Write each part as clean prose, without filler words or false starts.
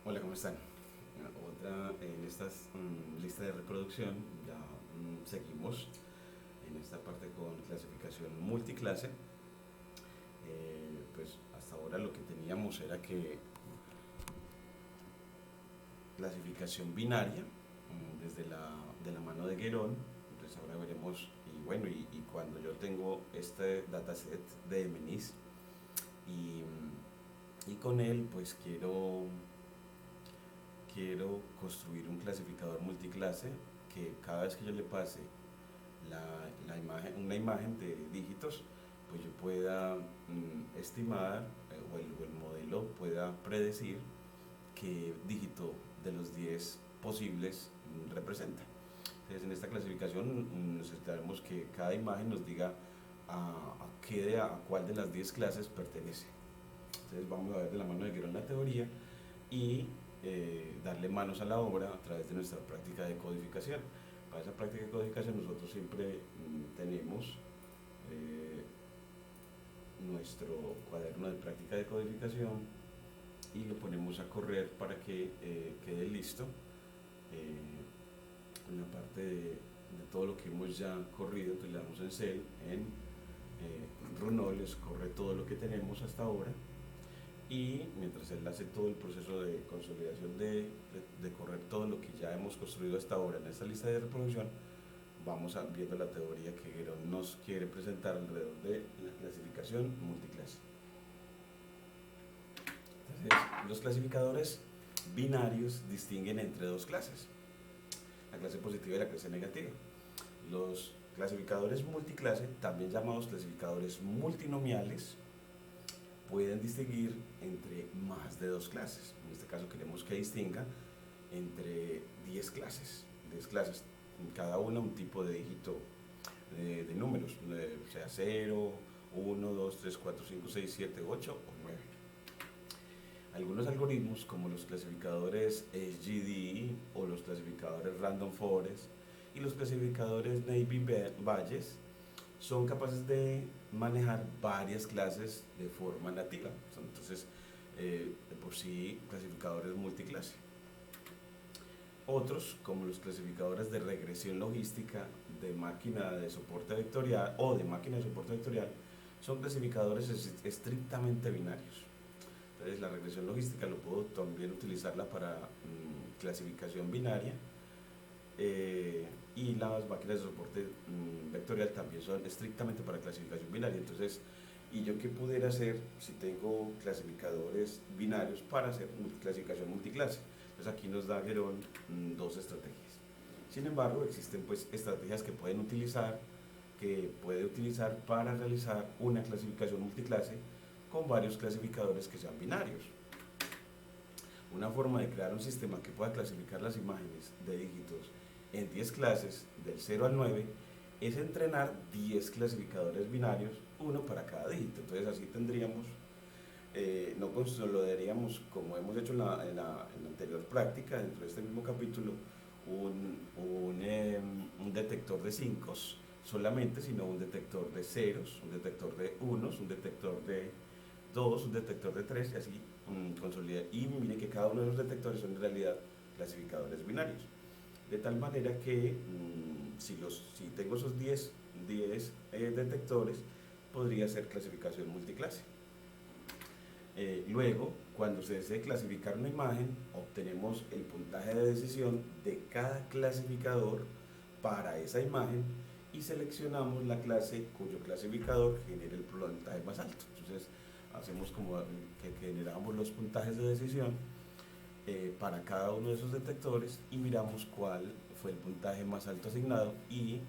Hola, ¿cómo están? Otra en esta lista de reproducción, ya seguimos en esta parte con clasificación multiclase. Pues hasta ahora lo que teníamos era que clasificación binaria, desde de la mano de Guerón. Entonces ahora veremos, y bueno, y cuando yo tengo este dataset de MNIS y con él pues quiero construir un clasificador multiclase que cada vez que yo le pase la imagen, una imagen de dígitos, pues yo pueda estimar o el modelo pueda predecir qué dígito de los 10 posibles representa. Entonces en esta clasificación necesitaremos que cada imagen nos diga a cuál de las 10 clases pertenece. Entonces vamos a ver de la mano de Guerón la teoría y darle manos a la obra a través de nuestra práctica de codificación. Para esa práctica de codificación nosotros siempre tenemos nuestro cuaderno de práctica de codificación y lo ponemos a correr para que quede listo con la parte de todo lo que hemos ya corrido. Entonces le damos en cel, en Runol, les corre todo lo que tenemos hasta ahora, y mientras él hace todo el proceso de consolidación de correr todo lo que ya hemos construido hasta ahora en esta lista de reproducción, vamos viendo la teoría que Guerón nos quiere presentar alrededor de la clasificación multiclase. Entonces, los clasificadores binarios distinguen entre dos clases, la clase positiva y la clase negativa. Los clasificadores multiclase, también llamados clasificadores multinomiales, pueden distinguir entre más de dos clases. En este caso queremos que distinga entre 10 clases, cada una un tipo de dígito de números, sea 0, 1, 2, 3, 4, 5, 6, 7, 8 o 9. Algunos algoritmos, como los clasificadores SGD o los clasificadores Random Forest y los clasificadores Naive-Bayes, son capaces de manejar varias clases de forma nativa. Son entonces, de por sí, clasificadores multiclase. Otros, como los clasificadores de regresión logística, de máquina de soporte vectorial o de máquina de soporte vectorial, son clasificadores estrictamente binarios. Entonces la regresión logística lo puedo también utilizarla para clasificación binaria, y las máquinas de soporte vectorial también son estrictamente para clasificación binaria. Entonces, ¿y yo qué pudiera hacer si tengo clasificadores binarios para hacer clasificación multiclase? Entonces aquí nos da Guerón dos estrategias. Sin embargo, existen pues estrategias que puede utilizar para realizar una clasificación multiclase con varios clasificadores que sean binarios. Una forma de crear un sistema que pueda clasificar las imágenes de dígitos en 10 clases, del 0 al 9, es entrenar 10 clasificadores binarios, uno para cada dígito. Entonces así tendríamos, no consolidaríamos, como hemos hecho en la anterior práctica, dentro de este mismo capítulo, un detector de 5 solamente, sino un detector de ceros, un detector de unos, un detector de 2, un detector de 3, y así consolidar. Y mire que cada uno de los detectores son en realidad clasificadores binarios. De tal manera que si tengo esos 10 detectores, podría ser clasificación multiclase. Luego, cuando se desee clasificar una imagen, obtenemos el puntaje de decisión de cada clasificador para esa imagen y seleccionamos la clase cuyo clasificador genere el puntaje más alto. Entonces, hacemos como que generamos los puntajes de decisión para cada uno de esos detectores y miramos cuál fue el puntaje más alto asignado y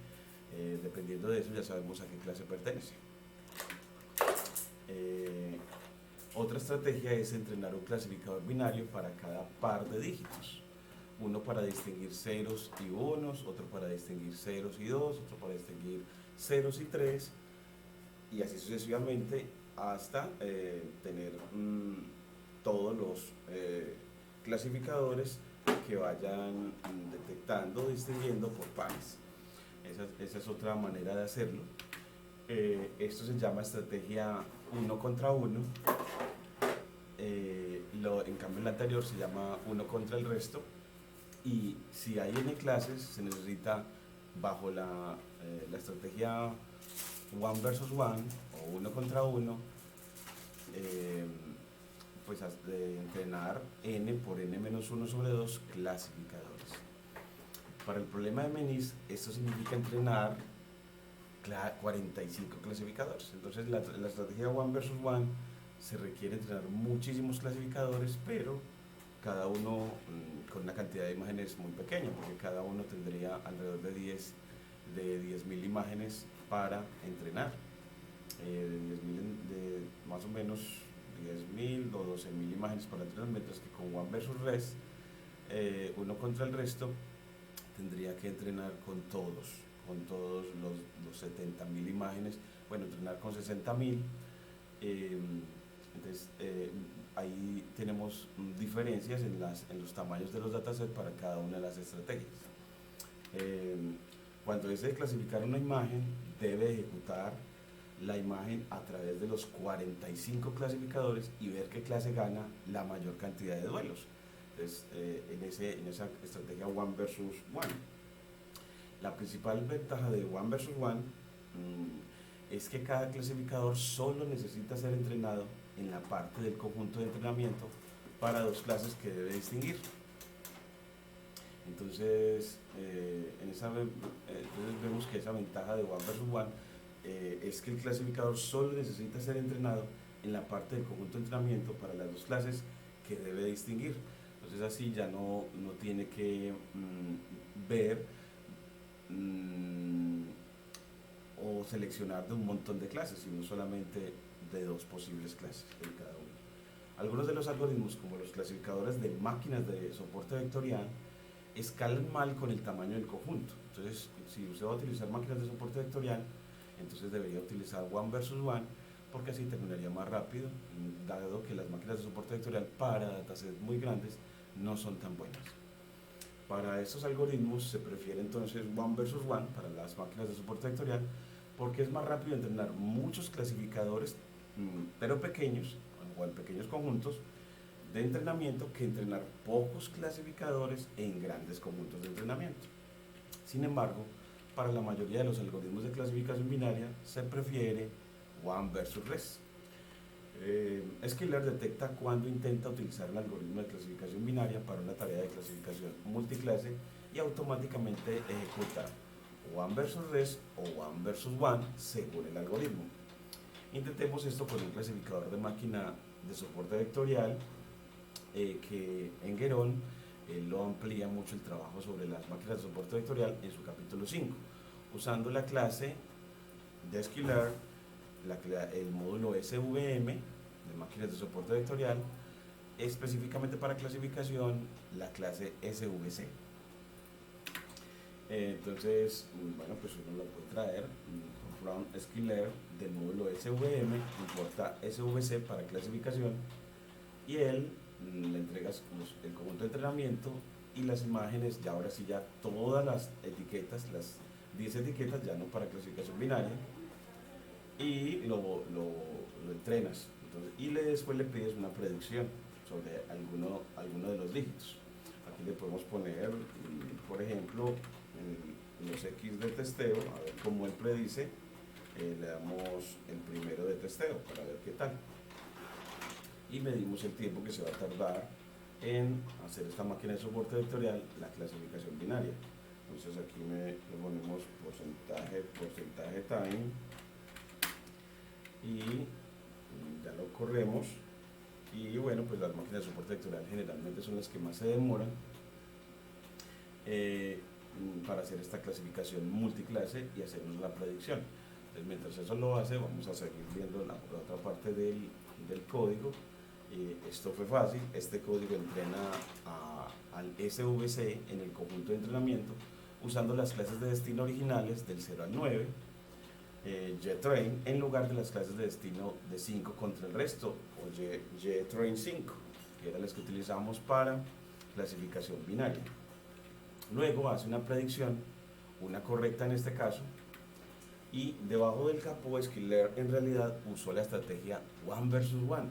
dependiendo de eso ya sabemos a qué clase pertenece. Otra estrategia es entrenar un clasificador binario para cada par de dígitos. Uno para distinguir ceros y unos, otro para distinguir ceros y dos, otro para distinguir ceros y tres, y así sucesivamente hasta tener todos los clasificadores que vayan detectando, distinguiendo por pares. Esa es otra manera de hacerlo. Esto se llama estrategia uno contra uno. en cambio la anterior se llama uno contra el resto, y si hay n clases se necesita bajo la estrategia one versus one o uno contra uno, pues de entrenar n por n menos 1 sobre 2 clasificadores. Para el problema de Menis, esto significa entrenar 45 clasificadores. Entonces la estrategia one versus one se requiere entrenar muchísimos clasificadores, pero cada uno con una cantidad de imágenes muy pequeña, porque cada uno tendría alrededor de 10.000 imágenes para entrenar, de más o menos 10.000 o 12.000 imágenes para entrenar, mientras que con one versus rest, uno contra el resto, tendría que entrenar con todos los 70.000 imágenes, bueno, entrenar con 60.000. Entonces, ahí tenemos diferencias en los tamaños de los datasets para cada una de las estrategias. Cuando desee clasificar una imagen, debe ejecutar la imagen a través de los 45 clasificadores y ver qué clase gana la mayor cantidad de duelos. Entonces, en esa estrategia one versus one. La principal ventaja de one versus one es que cada clasificador solo necesita ser entrenado en la parte del conjunto de entrenamiento para dos clases que debe distinguir. Entonces, entonces vemos que esa ventaja de one versus one es que el clasificador solo necesita ser entrenado en la parte del conjunto de entrenamiento para las dos clases que debe distinguir. Entonces así ya no tiene que ver o seleccionar de un montón de clases, sino solamente de dos posibles clases en cada uno. Algunos de los algoritmos, como los clasificadores de máquinas de soporte vectorial, escalan mal con el tamaño del conjunto. Entonces, si usted va a utilizar máquinas de soporte vectorial, entonces debería utilizar one versus one, porque así terminaría más rápido, dado que las máquinas de soporte vectorial para datasets muy grandes no son tan buenas. Para estos algoritmos se prefiere entonces one versus one para las máquinas de soporte vectorial, porque es más rápido entrenar muchos clasificadores, pero pequeños, o en pequeños conjuntos de entrenamiento, que entrenar pocos clasificadores en grandes conjuntos de entrenamiento. Sin embargo, para la mayoría de los algoritmos de clasificación binaria se prefiere one versus rest. Skiller detecta cuando intenta utilizar el algoritmo de clasificación binaria para una tarea de clasificación multiclase y automáticamente ejecuta one versus rest o one versus one según el algoritmo. Intentemos esto con un clasificador de máquina de soporte vectorial que en Guerón lo amplía mucho el trabajo sobre las máquinas de soporte vectorial en su capítulo 5, usando la clase de Skiller, el módulo SVM de máquinas de soporte vectorial, específicamente para clasificación la clase SVC. Entonces, bueno, pues uno lo puede traer from Skiller del módulo SVM, importa SVC para clasificación, y él le entregas el conjunto de entrenamiento y las imágenes, ya ahora sí ya todas las etiquetas, las 10 etiquetas, ya no para clasificación binaria, y lo entrenas. Entonces, y después le pides una predicción sobre alguno de los dígitos. Aquí le podemos poner, por ejemplo, los X de testeo, a ver cómo él predice. Le damos el primero de testeo para ver qué tal. Y medimos el tiempo que se va a tardar en hacer esta máquina de soporte vectorial, la clasificación binaria. Entonces aquí le ponemos porcentaje time, y ya lo corremos. Y bueno, pues las máquinas de soporte vectorial generalmente son las que más se demoran para hacer esta clasificación multiclase y hacernos la predicción. Entonces, mientras eso lo hace, vamos a seguir viendo la otra parte del código. Esto fue fácil. Este código entrena al SVC en el conjunto de entrenamiento usando las clases de destino originales del 0 al 9, JTrain, en lugar de las clases de destino de 5 contra el resto, o JTrain 5, que eran las que utilizamos para clasificación binaria. Luego hace una predicción, una correcta en este caso, y debajo del capó Skiller en realidad usó la estrategia one versus one,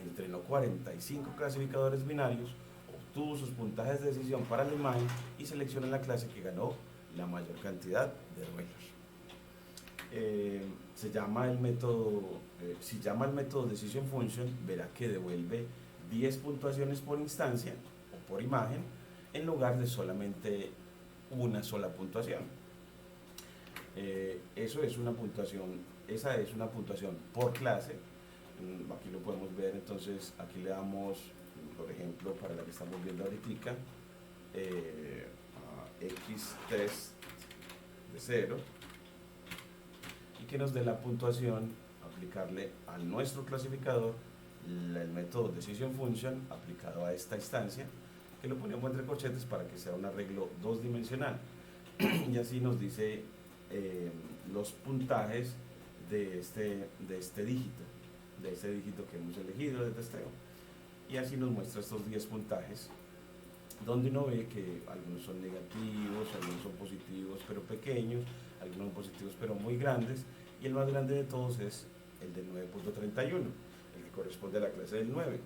entrenó 45 clasificadores binarios, obtuvo sus puntajes de decisión para la imagen y selecciona la clase que ganó la mayor cantidad de duelos. Se llama el método, si llama el método Decision Function, verá que devuelve 10 puntuaciones por instancia o por imagen en lugar de solamente una sola puntuación. Eso es una puntuación, esa es una puntuación por clase. Aquí lo podemos ver, entonces aquí le damos, por ejemplo, para la que estamos viendo ahorita, x3 de 0, y que nos dé la puntuación, aplicarle a nuestro clasificador el método Decision Function aplicado a esta instancia, que lo ponemos entre corchetes para que sea un arreglo dos dimensional. Y así nos dice los puntajes de este dígito que hemos elegido de testeo. Y así nos muestra estos 10 puntajes, donde uno ve que algunos son negativos, algunos son positivos pero pequeños, algunos son positivos pero muy grandes, y el más grande de todos es el del 9.31, el que corresponde a la clase del 9,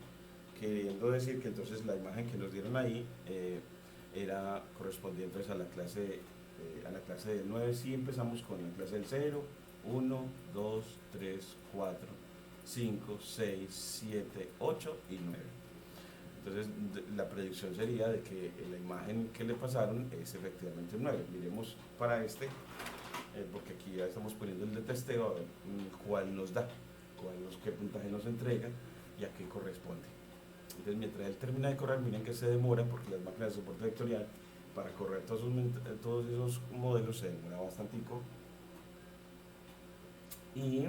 queriendo decir que entonces la imagen que nos dieron ahí era correspondiente a la clase del 9. Si empezamos con la clase del 0, 1, 2, 3, 4, 5, 6, 7, 8 y 9. Entonces la predicción sería de que la imagen que le pasaron es efectivamente un 9. Miremos para porque aquí ya estamos poniendo el de testeo, a ver cuál nos da, qué puntaje nos entrega y a qué corresponde. Entonces mientras él termina de correr, miren que se demora porque las máquinas de soporte vectorial para correr todos esos modelos se demora bastante. Y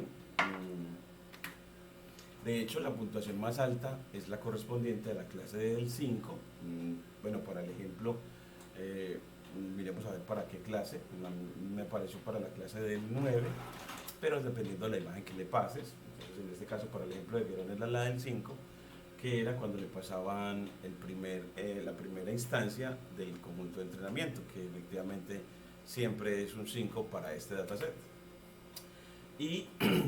de hecho la puntuación más alta es la correspondiente a la clase del 5. Bueno, para el ejemplo, miremos a ver para qué clase. Me pareció para la clase del 9, pero dependiendo de la imagen que le pases. Entonces en este caso para el ejemplo de vieron es la del 5, que era cuando le pasaban la primera instancia del conjunto de entrenamiento, que efectivamente siempre es un 5 para este dataset. Y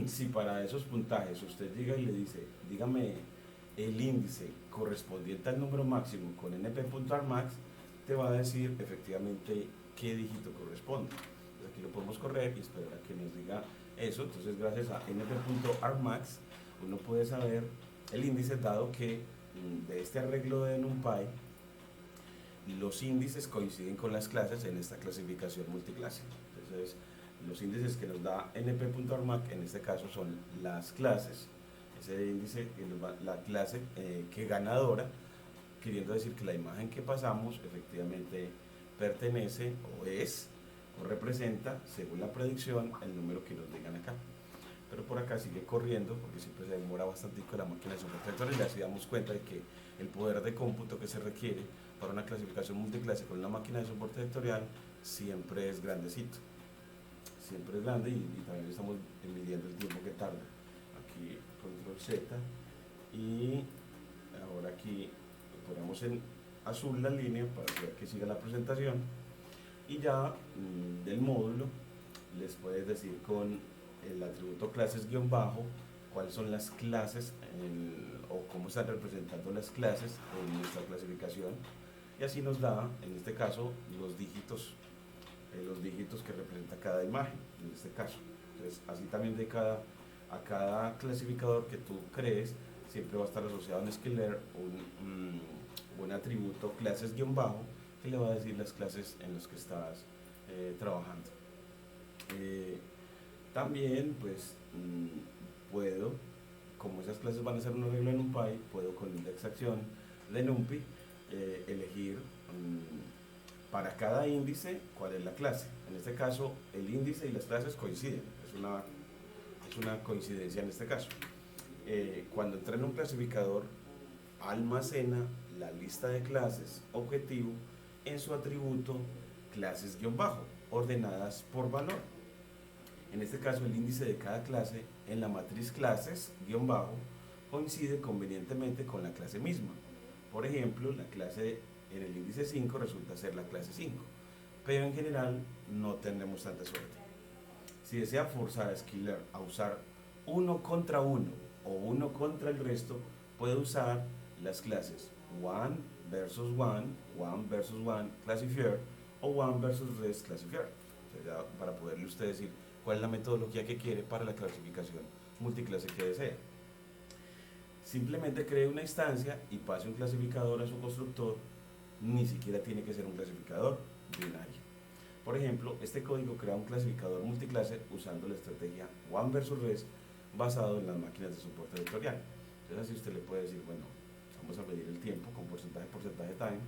si para esos puntajes usted llega y le dice, dígame el índice correspondiente al número máximo con np.armax, te va a decir efectivamente qué dígito corresponde. Entonces aquí lo podemos correr y esperar a que nos diga eso. Entonces gracias a np.armax uno puede saber el índice, dado que de este arreglo de NumPy los índices coinciden con las clases en esta clasificación multiclase. Entonces los índices que nos da np.armac en este caso son las clases, ese índice la clase que ganadora, queriendo decir que la imagen que pasamos efectivamente pertenece o es o representa, según la predicción, el número que nos digan acá. Pero por acá sigue corriendo porque siempre se demora bastante con la máquina de soporte vectorial, y así damos cuenta de que el poder de cómputo que se requiere para una clasificación multiclase con una máquina de soporte vectorial siempre es grandecito. Siempre es grande, y también estamos midiendo el tiempo que tarda. Aquí control Z, y ahora aquí ponemos en azul la línea para que siga la presentación, y ya del módulo les puedes decir con el atributo clases guión bajo cuáles son las clases o cómo están representando las clases en nuestra clasificación, y así nos da en este caso los dígitos que representa cada imagen, en este caso. Entonces, así también a cada clasificador que tú crees, siempre va a estar asociado en Sklearn un atributo clases guión bajo que le va a decir las clases en las que estás trabajando. También, pues, puedo, como esas clases van a ser un arreglo en NumPy, puedo con indexación de NumPy elegir para cada índice cuál es la clase. En este caso el índice y las clases coinciden, es una coincidencia en este caso. Cuando entrena un clasificador, almacena la lista de clases objetivo en su atributo clases guión bajo, ordenadas por valor. En este caso el índice de cada clase en la matriz clases guión bajo coincide convenientemente con la clase misma. Por ejemplo, la clase en el índice 5 resulta ser la clase 5, pero en general no tenemos tanta suerte. Si desea forzar a Sklearn a usar uno contra uno o uno contra el resto, puede usar las clases one versus one versus one classifier o one versus res classifier. O sea, ya para poderle usted decir cuál es la metodología que quiere para la clasificación multiclase que desea. Simplemente cree una instancia y pase un clasificador a su constructor, ni siquiera tiene que ser un clasificador binario. Por ejemplo, este código crea un clasificador multiclase usando la estrategia one versus res basado en las máquinas de soporte vectorial. Entonces así usted le puede decir, bueno, vamos a medir el tiempo con porcentaje time,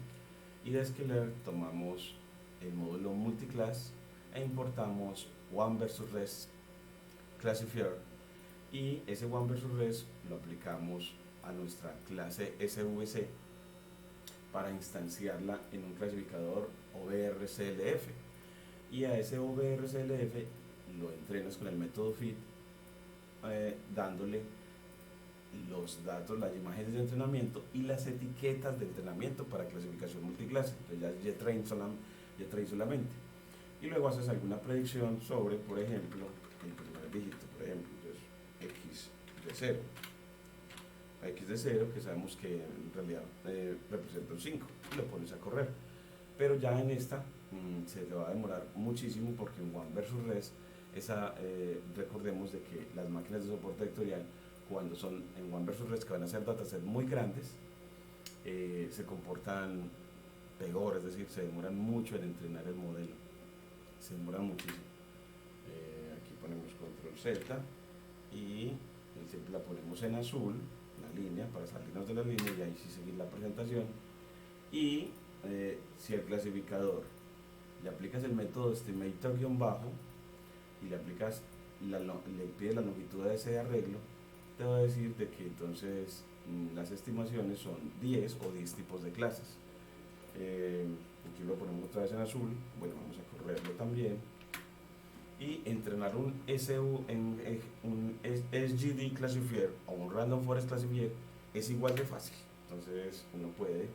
y de Scalar tomamos el módulo multiclass e importamos one versus res classifier, y ese one versus res lo aplicamos a nuestra clase SVC para instanciarla en un clasificador OBR-CLF, y a ese OBR-CLF lo entrenas con el método fit, dándole los datos, las imágenes de entrenamiento y las etiquetas de entrenamiento para clasificación multiclase. Entonces ya train solamente. Y luego haces alguna predicción sobre, por ejemplo, el primer dígito, por ejemplo, entonces x de 0. X de 0, que sabemos que en realidad representa un 5, y lo pones a correr. Pero ya en esta se te va a demorar muchísimo, porque en one versus res, recordemos de que las máquinas de soporte vectorial, cuando son en one versus res, que van a ser datasets muy grandes, se comportan peor, es decir, se demoran mucho en entrenar el modelo, se demoran muchísimo. Aquí ponemos control Z y siempre la ponemos en azul, la línea, para salirnos de la línea y ahí sí seguir la presentación. Y si al clasificador le aplicas el método estimator-bajo y le aplicas le pides la longitud de ese arreglo, te va a decir de que entonces las estimaciones son 10 o 10 tipos de clases. Aquí lo ponemos otra vez en azul. Bueno, vamos a correrlo también, y entrenar un SGD classifier o un random forest classifier es igual de fácil. Entonces uno puede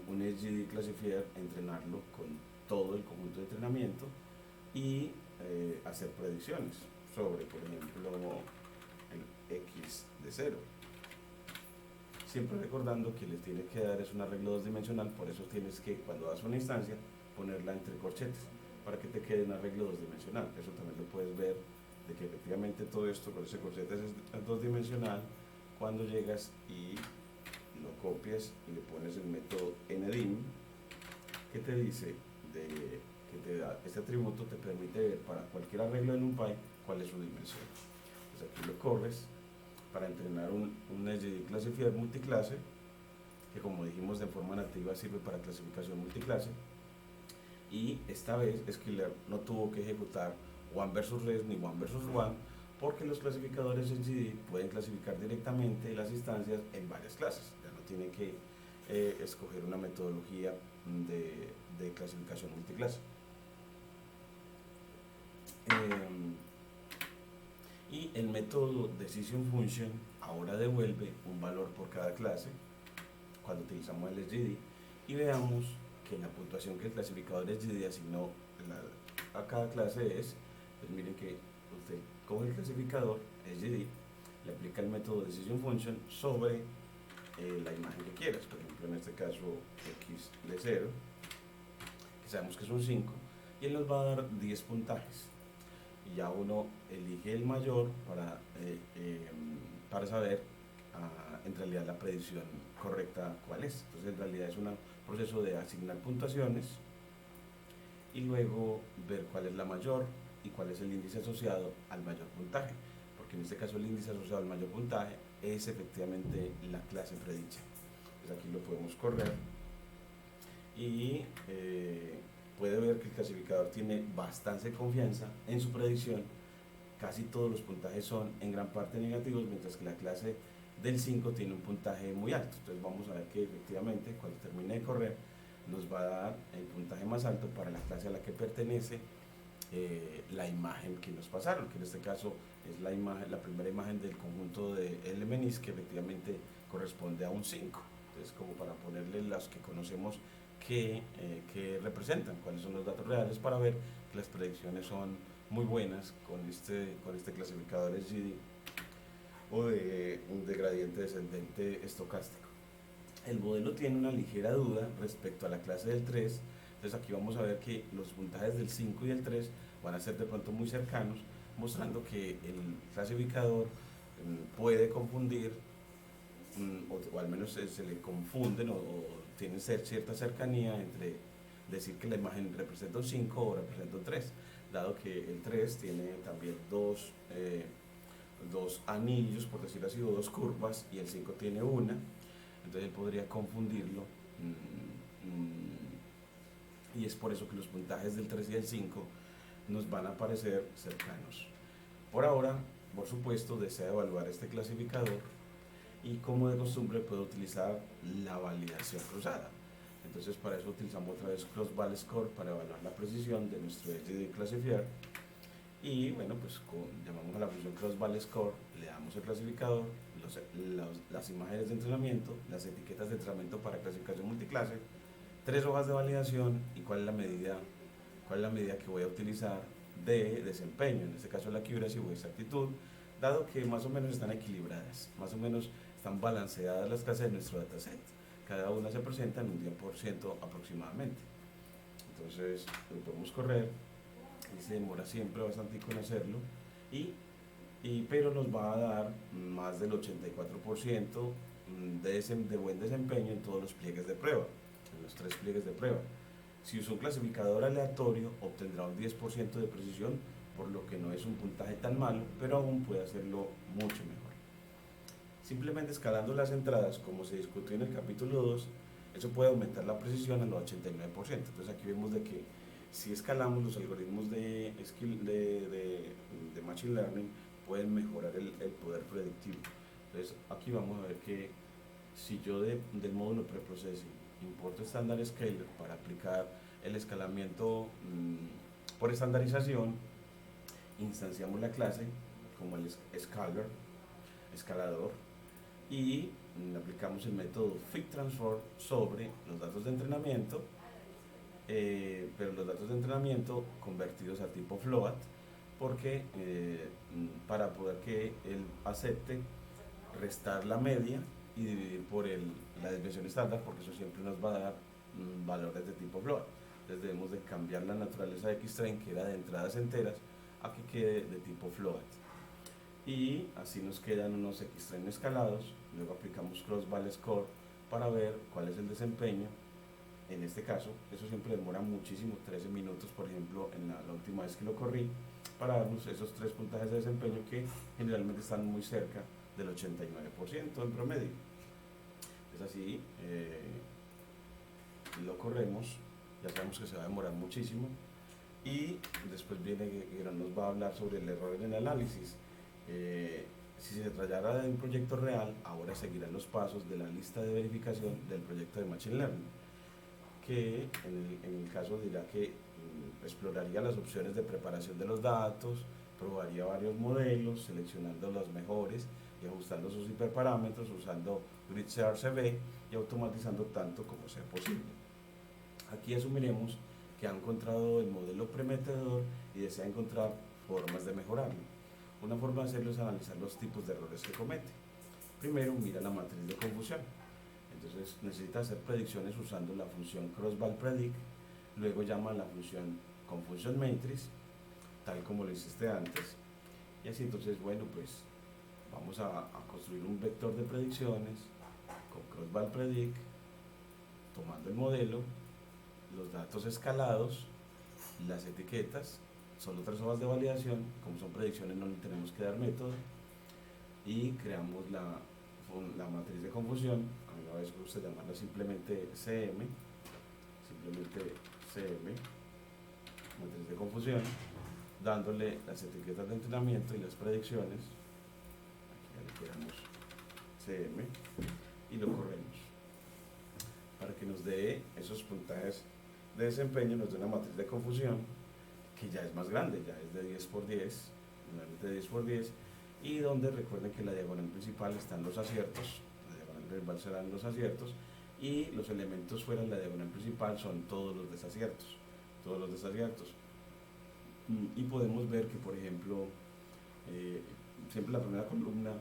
un SGD classifier entrenarlo con todo el conjunto de entrenamiento y hacer predicciones sobre, por ejemplo, el x de 0. Siempre recordando que les tiene que dar es un arreglo dos-dimensional, por eso tienes que, cuando das una instancia, ponerla entre corchetes para que te quede un arreglo dos-dimensional. Eso también lo puedes ver, de que efectivamente todo esto con ese corchete es dos-dimensional cuando llegas y lo copias y le pones el método ndim, que te dice que te da este atributo, te permite ver para cualquier arreglo en NumPy cuál es su dimensión. Entonces aquí lo corres para entrenar un SGD classifier multiclase, que como dijimos de forma nativa sirve para clasificación multiclase, y esta vez Scalar no tuvo que ejecutar one versus res ni one versus one, porque los clasificadores SGD pueden clasificar directamente las instancias en varias clases, ya no tienen que escoger una metodología de clasificación multiclase. Y el método decision function ahora devuelve un valor por cada clase cuando utilizamos el SGD, y veamos que la puntuación que el clasificador SGD asignó a cada clase es, pues miren que usted coge el clasificador SGD, le aplica el método decision function sobre la imagen que quieras, por ejemplo en este caso x de 0, que sabemos que es un 5, y él nos va a dar 10 puntajes, y ya uno elige el mayor para saber en realidad la predicción correcta cuál es. Entonces en realidad es un proceso de asignar puntuaciones y luego ver cuál es la mayor y cuál es el índice asociado al mayor puntaje, porque en este caso el índice asociado al mayor puntaje es efectivamente la clase predicha. Pues aquí lo podemos correr y puede ver que el clasificador tiene bastante confianza en su predicción. Casi todos los puntajes son en gran parte negativos, mientras que la clase del 5 tiene un puntaje muy alto. Entonces vamos a ver que efectivamente cuando termine de correr nos va a dar el puntaje más alto para la clase a la que pertenece la imagen que nos pasaron, que en este caso es la primera imagen del conjunto de LMNIS, que efectivamente corresponde a un 5. Entonces, como para ponerle las que conocemos que representan, cuáles son los datos reales, para ver que las predicciones son muy buenas con este clasificador SGD. o de gradiente descendente estocástico. El modelo tiene una ligera duda respecto a la clase del 3, entonces aquí vamos a ver que los puntajes del 5 y el 3 van a ser de pronto muy cercanos, mostrando que el clasificador puede confundir, o al menos se le confunden o tienen cierta cercanía entre decir que la imagen representa un 5 o representa un 3, dado que el 3 tiene también dos anillos, por decirlo así, o dos curvas, y el 5 tiene una, entonces él podría confundirlo, y es por eso que los puntajes del 3 y del 5 nos van a parecer cercanos. Por ahora, por supuesto, desea evaluar este clasificador y como de costumbre puede utilizar la validación cruzada. Entonces para eso utilizamos otra vez cross-val score para evaluar la precisión de nuestro LGD classifier. Y bueno, pues llamamos a la función cross-val score, le damos el clasificador, las imágenes de entrenamiento, las etiquetas de entrenamiento para clasificación multiclase, 3 hojas de validación y cuál es la medida que voy a utilizar de desempeño, en este caso la accuracy o exactitud, dado que más o menos están equilibradas, más o menos están balanceadas las clases de nuestro dataset. Cada una se presenta en un 10% aproximadamente. Entonces lo podemos correr y se demora siempre bastante en hacerlo, pero nos va a dar más del 84% de buen desempeño en todos los pliegues de prueba, en los 3 pliegues de prueba. Si usa un clasificador aleatorio, obtendrá un 10% de precisión, por lo que no es un puntaje tan malo, pero aún puede hacerlo mucho mejor. Simplemente escalando las entradas, como se discutió en el capítulo 2, eso puede aumentar la precisión al 89%. Entonces aquí vemos de que si escalamos los algoritmos de Machine Learning, pueden mejorar el poder predictivo. Entonces aquí vamos a ver que si yo del módulo preprocessing importo estándar scaler para aplicar el escalamiento por estandarización, instanciamos la clase como el escalador, y aplicamos el método fit transform sobre los datos de entrenamiento, pero los datos de entrenamiento convertidos a tipo float, porque para poder que él acepte restar la media y dividir por la desviación estándar, porque eso siempre nos va a dar valores de tipo float. Entonces debemos de cambiar la naturaleza de Xtrain, que era de entradas enteras, a que quede de tipo float. Y así nos quedan unos Xtrain escalados. Luego aplicamos cross-val score para ver cuál es el desempeño. En este caso, eso siempre demora muchísimo, 13 minutos, por ejemplo, en la última vez que lo corrí, para darnos esos 3 puntajes de desempeño que generalmente están muy cerca del 89% en promedio. Es así, lo corremos, ya sabemos que se va a demorar muchísimo, y después viene que nos va a hablar sobre el error en el análisis. Si se tratara de un proyecto real, ahora seguirán los pasos de la lista de verificación del proyecto de Machine Learning, que en el caso dirá que exploraría las opciones de preparación de los datos, probaría varios modelos, seleccionando los mejores y ajustando sus hiperparámetros usando GridCRCB y automatizando tanto como sea posible. Aquí asumiremos que ha encontrado el modelo prometedor y desea encontrar formas de mejorarlo. Una forma de hacerlo es analizar los tipos de errores que comete. Primero, mira la matriz de confusión. Entonces necesita hacer predicciones usando la función cross-val predict, luego llama a la función confusion matrix, tal como lo hiciste antes, y así entonces, bueno, pues vamos a construir un vector de predicciones con cross-val predict, tomando el modelo, los datos escalados, las etiquetas, solo 3 hojas de validación, como son predicciones no le tenemos que dar método, y creamos la matriz de confusión. A mí a veces me gusta llamarla simplemente CM, matriz de confusión, dándole las etiquetas de entrenamiento y las predicciones. Aquí ya le quedamos CM y lo corremos para que nos dé esos puntajes de desempeño, nos dé una matriz de confusión que ya es más grande, ya es de 10 por 10, normalmente de 10 por 10, y donde recuerden que en la diagonal principal están los aciertos, la diagonal principal serán los aciertos, y los elementos fuera de la diagonal principal son todos los desaciertos, y podemos ver que, por ejemplo, siempre la primera columna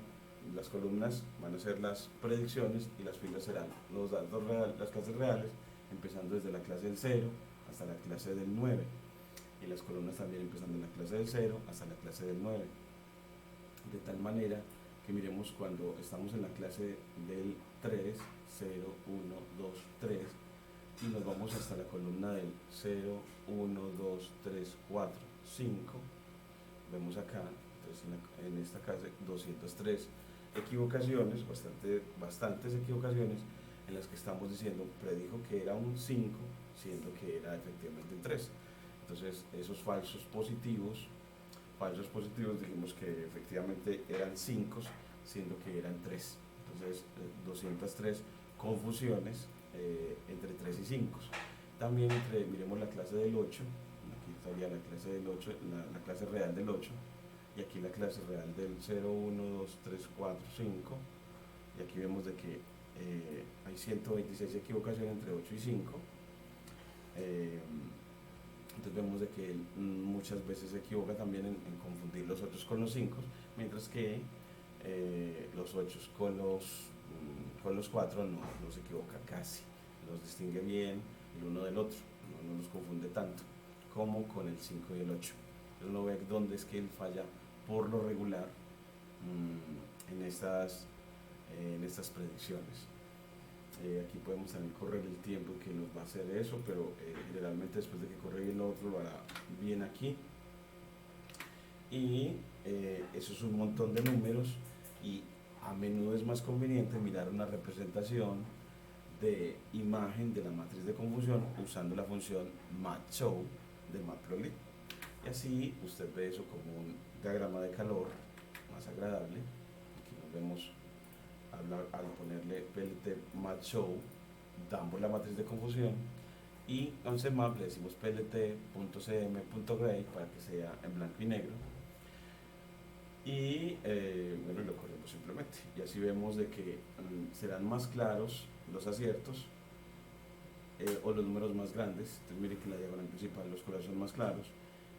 las columnas van a ser las predicciones y las filas serán los datos las clases reales, empezando desde la clase del 0 hasta la clase del 9, y las columnas también empezando en la clase del 0 hasta la clase del 9, de tal manera que miremos cuando estamos en la clase del 3, 0, 1, 2, 3, y nos vamos hasta la columna del 0, 1, 2, 3, 4, 5, vemos acá, entonces en esta clase 203 equivocaciones, bastantes equivocaciones, en las que estamos diciendo, predijo que era un 5, siendo que era efectivamente un 3. Entonces esos falsos positivos dijimos que efectivamente eran 5, siendo que eran 3. Entonces 203 confusiones entre 3 y 5. También miremos la clase del 8, aquí estaría la clase del 8, la clase real del 8, y aquí la clase real del 0, 1, 2, 3, 4, 5, y aquí vemos de que hay 126 equivocaciones entre 8 y 5. Entonces vemos de que él muchas veces se equivoca también en confundir los 8 con los 5, mientras que los 8 con los 4 no se equivoca casi, los distingue bien el uno del otro, no los confunde tanto como con el 5 y el 8. Entonces uno ve dónde es que él falla por lo regular en estas predicciones. Aquí podemos también correr el tiempo que nos va a hacer eso, pero generalmente después de que corre el otro lo hará bien aquí. Y eso es un montón de números, y a menudo es más conveniente mirar una representación de imagen de la matriz de confusión usando la función matShow de Matplotlib. Y así usted ve eso como un diagrama de calor más agradable. Aquí nos vemos al ponerle PLT matShow, damos la matriz de confusión, y en CMap le decimos plt.cm.gray para que sea en blanco y negro, y bueno, lo corremos simplemente, y así vemos de que serán más claros los aciertos o los números más grandes. Entonces mire que en la diagonal principal los colores son más claros,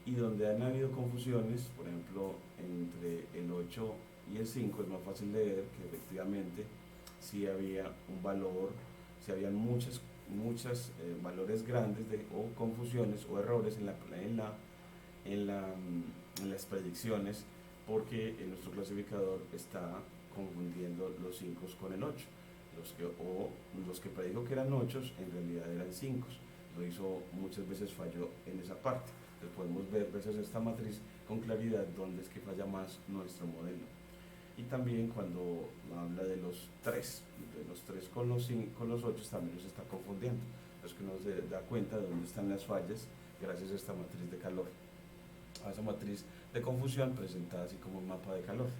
y donde han habido confusiones, por ejemplo entre el 8 y el 5, es más fácil de ver que efectivamente si había un valor, si habían muchas valores grandes o confusiones o errores en las predicciones, porque nuestro clasificador está confundiendo los 5 con el 8. Los que predijo que eran 8 en realidad eran 5. Lo hizo, muchas veces falló en esa parte. Entonces podemos ver veces esta matriz con claridad dónde es que falla más nuestro modelo. Y también cuando habla de los 3 con los 8 también nos está confundiendo. Es que uno se da cuenta de dónde están las fallas gracias a esta matriz de calor, a esa matriz de confusión presentada así como un mapa de calor.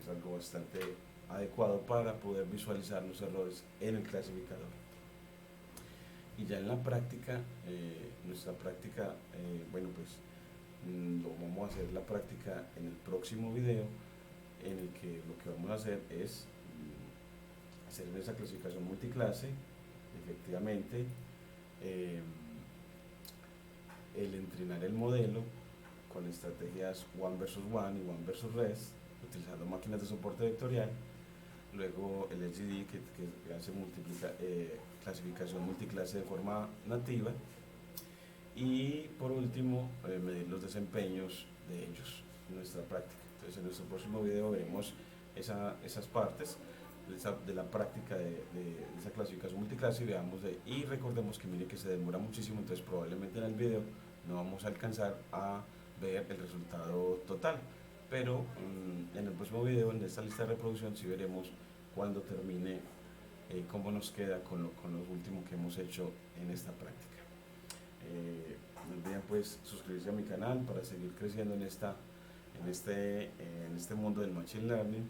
Es algo bastante adecuado para poder visualizar los errores en el clasificador. Y ya en la práctica, nuestra práctica, bueno, pues lo vamos a hacer la práctica en el próximo video, en el que lo que vamos a hacer es hacer esa clasificación multiclase, efectivamente, el entrenar el modelo con estrategias one versus one y one versus rest, utilizando máquinas de soporte vectorial, luego el LGD que hace clasificación multiclase de forma nativa, y por último medir los desempeños de ellos en nuestra práctica. Entonces en nuestro próximo video veremos esas partes de la práctica de esa clasificación multiclase, y recordemos que mire que se demora muchísimo, entonces probablemente en el video no vamos a alcanzar a ver el resultado total, pero en el próximo video, en esta lista de reproducción, sí veremos cuando termine cómo nos queda con lo último que hemos hecho en esta práctica. No olviden pues suscribirse a mi canal para seguir creciendo en este mundo del Machine Learning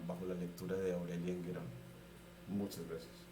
bajo la lectura de Aurelien Guerón. Muchas gracias.